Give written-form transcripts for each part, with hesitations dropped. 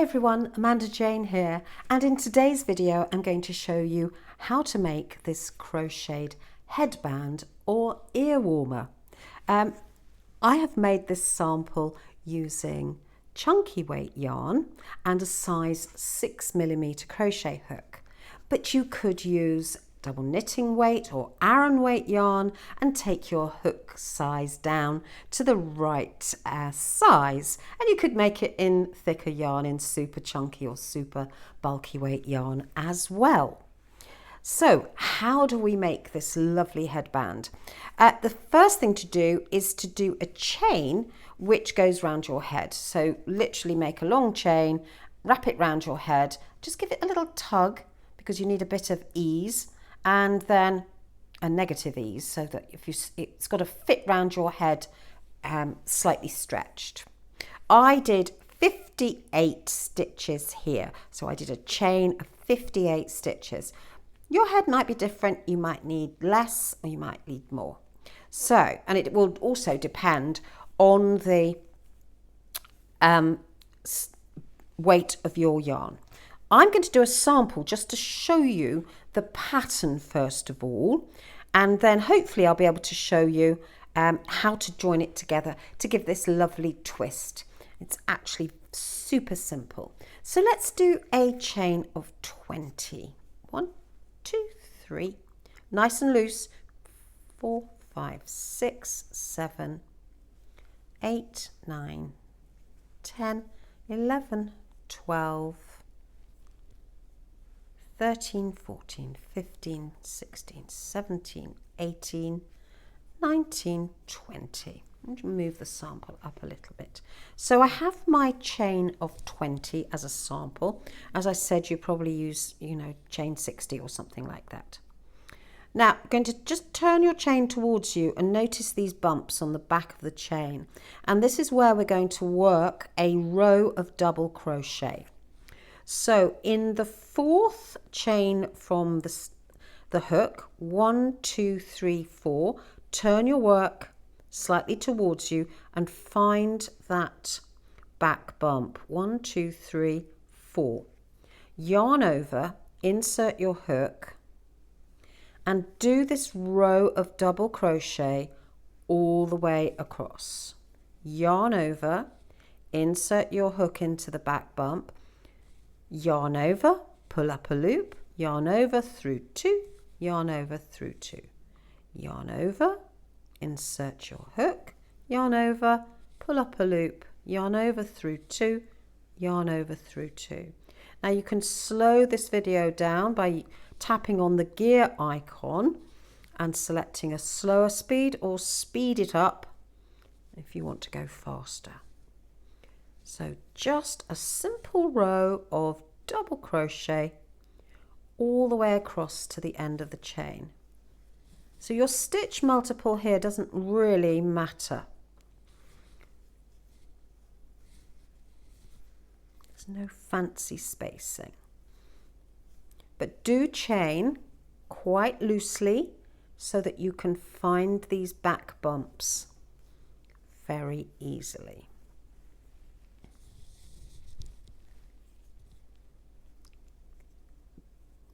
Hey everyone, Amanda Jane here, and in today's video I'm going to show you how to make this crocheted headband or ear warmer. I have made this sample using chunky weight yarn and a size 6mm crochet hook, but you could use double knitting weight or Aran weight yarn and take your hook size down to the right size, and you could make it in thicker yarn, in super chunky or super bulky weight yarn as well. So how do we make this lovely headband? The first thing to do is to do a chain which goes round your head. So literally make a long chain, wrap it round your head, just give it a little tug because you need a bit of ease, and then a negative ease so that it's got to fit round your head, slightly stretched. I did 58 stitches here, so I did a chain of 58 stitches. Your head might be different, you might need less or you might need more. So, and it will also depend on the weight of your yarn. I'm going to do a sample just to show you the pattern first of all, and then hopefully I'll be able to show you how to join it together to give this lovely twist. It's actually super simple. So let's do a chain of 20. 1, 2, 3, nice and loose. 4, 5, 6, 7, 8, 9, 10, 11, 12, 13, 14, 15, 16, 17, 18, 19, 20. I'm going to move the sample up a little bit. So I have my chain of 20 as a sample. As I said, you probably use, chain 60 or something like that. Now, I'm going to just turn your chain towards you and notice these bumps on the back of the chain. And this is where we're going to work a row of double crochet. So in the fourth chain from the hook, 1, 2, 3, 4, turn your work slightly towards you and find that back bump. 1, 2, 3, 4. Yarn over, insert your hook, and do this row of double crochet all the way across. Yarn over, insert your hook into the back bump, yarn over, pull up a loop, yarn over through 2, yarn over through 2, yarn over, insert your hook, yarn over, pull up a loop, yarn over through 2, yarn over through 2. Now you can slow this video down by tapping on the gear icon and selecting a slower speed, or speed it up if you want to go faster. So just a simple row of double crochet all the way across to the end of the chain. So your stitch multiple here doesn't really matter. There's no fancy spacing. But do chain quite loosely so that you can find these back bumps very easily.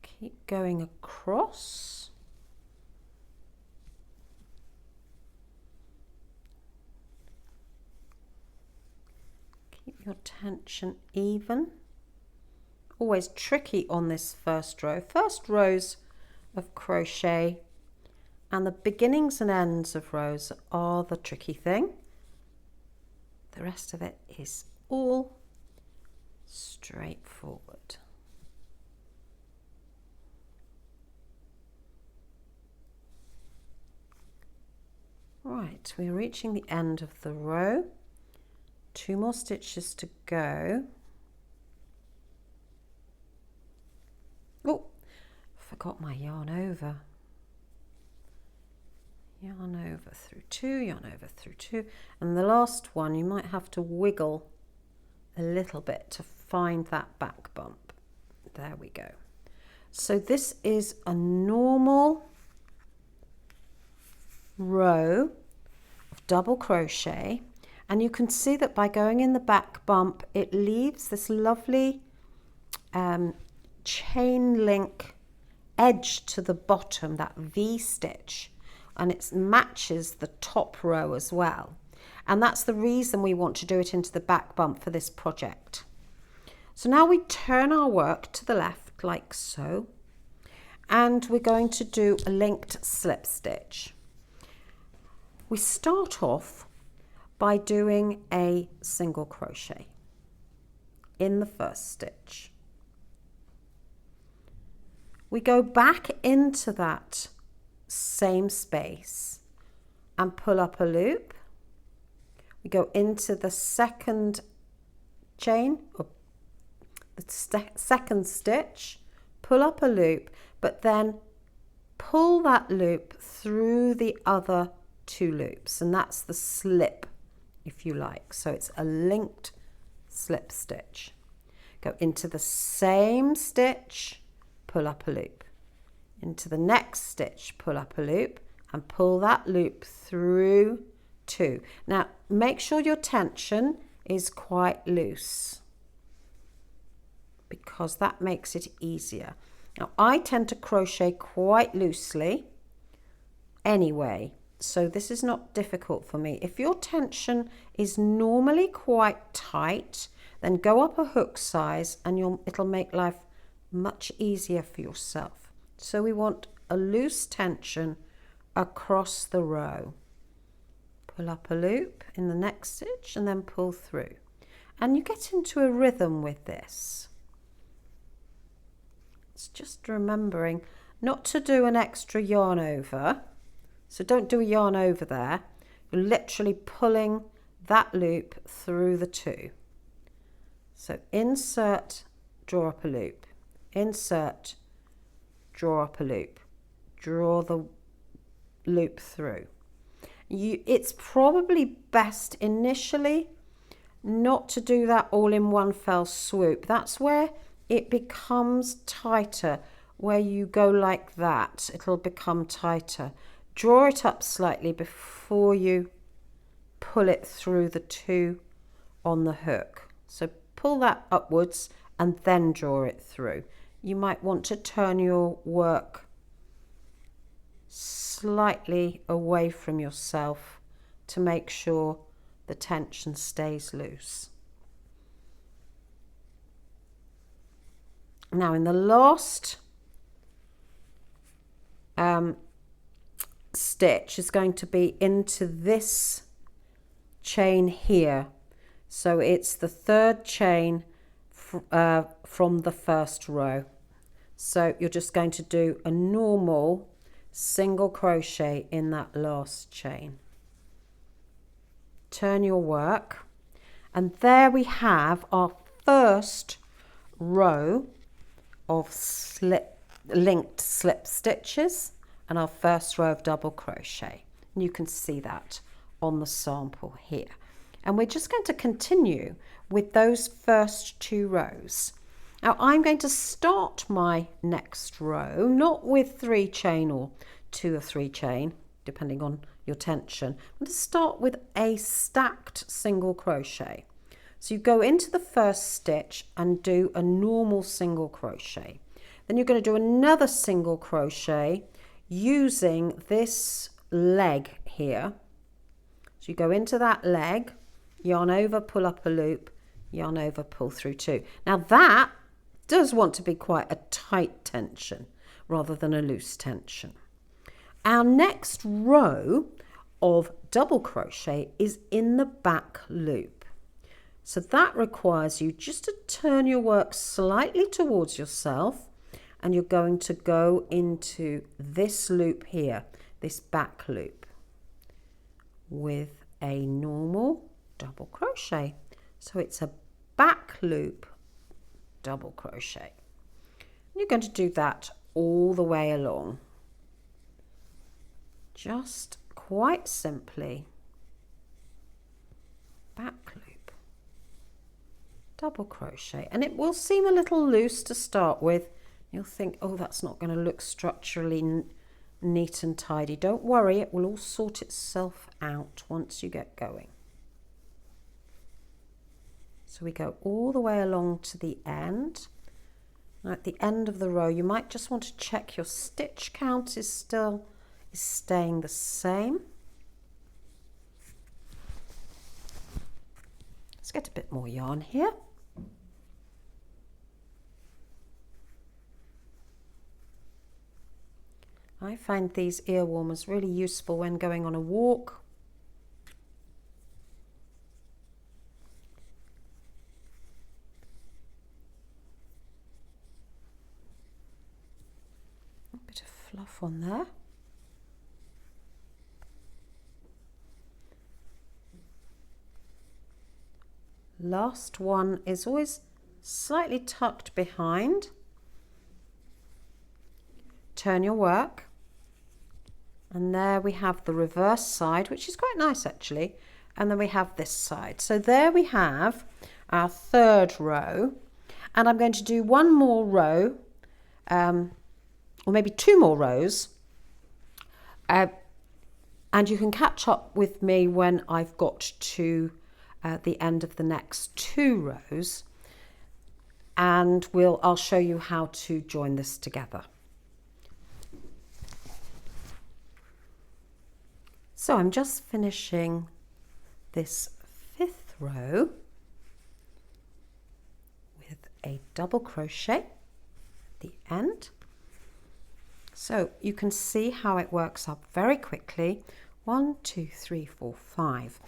Keep going across. Keep your tension even. Always tricky on this first row. First rows of crochet and the beginnings and ends of rows are the tricky thing. The rest of it is all straightforward. Right, we're reaching the end of the row. 2 more stitches to go. Oh, forgot my yarn over. Yarn over through 2, yarn over through 2. And the last one, you might have to wiggle a little bit to find that back bump. There we go. So this is a normal row of double crochet, And you can see that by going in the back bump, it leaves this lovely chain link edge to the bottom, that V stitch, and it matches the top row as well. And that's the reason we want to do it into the back bump for this project. So now we turn our work to the left like so, and we're going to do a linked slip stitch. We start off by doing a single crochet in the first stitch. We go back into that same space and pull up a loop. We go into the second chain, or the second stitch, pull up a loop, but then pull that loop through the other two loops, and that's the slip, if you like. So it's a linked slip stitch. Go into the same stitch, pull up a loop, into the next stitch, pull up a loop, and pull that loop through two. Now make sure your tension is quite loose, because that makes it easier. Now I tend to crochet quite loosely anyway, so this is not difficult for me. If your tension is normally quite tight, then go up a hook size and it'll make life much easier for yourself. So we want a loose tension across the row. Pull up a loop in the next stitch and then pull through. And you get into a rhythm with this. It's just remembering not to do an extra yarn over. So don't do a yarn over there. You're literally pulling that loop through the two. So insert, draw up a loop. Insert, draw up a loop. Draw the loop through. It's probably best initially not to do that all in one fell swoop. That's where it becomes tighter. Where you go like that, it'll become tighter. Draw it up slightly before you pull it through the two on the hook. So pull that upwards and then draw it through. You might want to turn your work slightly away from yourself to make sure the tension stays loose. Now in the last stitch is going to be into this chain here. So it's the third chain from the first row. So you're just going to do a normal single crochet in that last chain. Turn your work, and there we have our first row of linked slip stitches and our first row of double crochet. And you can see that on the sample here. And we're just going to continue with those first two rows. Now I'm going to start my next row not with 3 chain or 2 or 3 chain, depending on your tension. I'm going to start with a stacked single crochet. So you go into the first stitch and do a normal single crochet. Then you're going to do another single crochet using this leg here. So you go into that leg, yarn over, pull up a loop, yarn over, pull through 2. Now that does want to be quite a tight tension rather than a loose tension. Our next row of double crochet is in the back loop. So that requires you just to turn your work slightly towards yourself, and you're going to go into this loop here, this back loop, with a normal double crochet. So it's a back loop double crochet. You're going to do that all the way along. Just quite simply, back loop, double crochet, and it will seem a little loose to start with. You'll think, oh, that's not going to look structurally neat and tidy. Don't worry, it will all sort itself out once you get going. So we go all the way along to the end. Now at the end of the row, you might just want to check your stitch count is staying the same. Let's get a bit more yarn here. I find these ear warmers really useful when going on a walk. A bit of fluff on there. Last one is always slightly tucked behind. Turn your work. And there we have the reverse side, which is quite nice actually. And then we have this side. So there we have our third row. And I'm going to do one more row, or maybe two more rows. And you can catch up with me when I've got to the end of the next two rows. And I'll show you how to join this together. So I'm just finishing this fifth row with a double crochet at the end. So you can see how it works up very quickly. 1, 2, 3, 4, 5.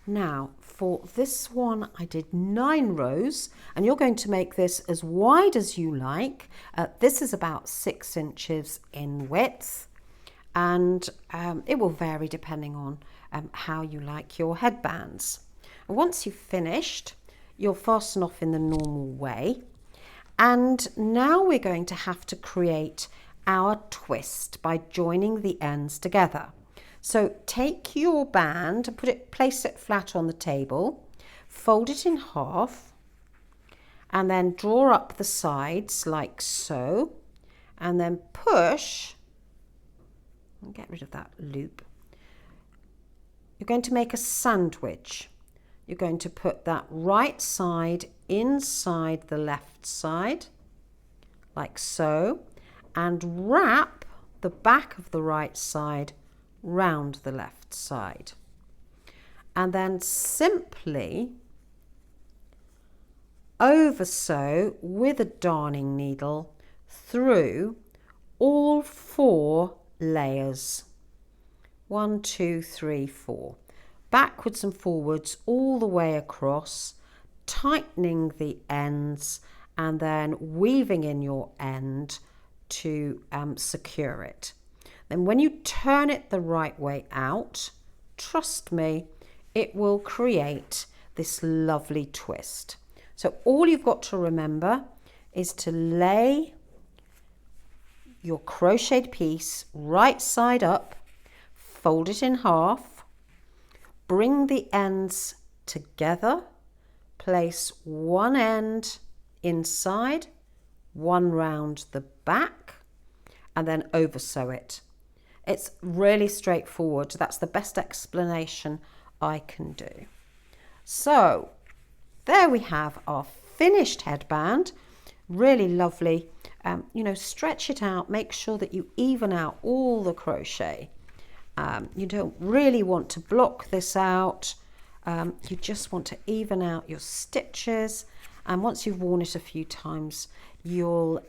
Now for this one I did 9 rows, and you're going to make this as wide as you like. This is about 6 inches in width. And it will vary depending on how you like your headbands. And once you've finished, you'll fasten off in the normal way. And now we're going to have to create our twist by joining the ends together. So take your band and place it flat on the table, fold it in half, and then draw up the sides like so, and then push. Get rid of that loop. You're going to make a sandwich. You're going to put that right side inside the left side, like so, and wrap the back of the right side round the left side. And then simply over sew with a darning needle through all 4 layers. 1, 2, 3, 4. Backwards and forwards all the way across, tightening the ends and then weaving in your end to secure it. Then when you turn it the right way out, trust me, it will create this lovely twist. So all you've got to remember is to lay your crocheted piece right side up, fold it in half, bring the ends together, place one end inside, one round the back, and then over sew it. It's really straightforward. That's the best explanation I can do. So there we have our finished headband. Really lovely. You know, stretch it out, make sure that you even out all the crochet. You don't really want to block this out. You just want to even out your stitches, and once you've worn it a few times, you'll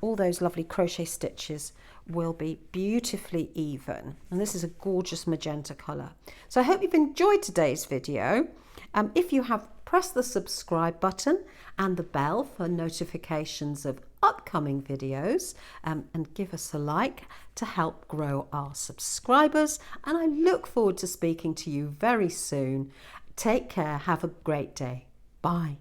all those lovely crochet stitches will be beautifully even. And this is a gorgeous magenta colour. So I hope you've enjoyed today's video. If you have, press the subscribe button and the bell for notifications of upcoming videos, and give us a like to help grow our subscribers. And I look forward to speaking to you very soon. Take care. Have a great day. Bye.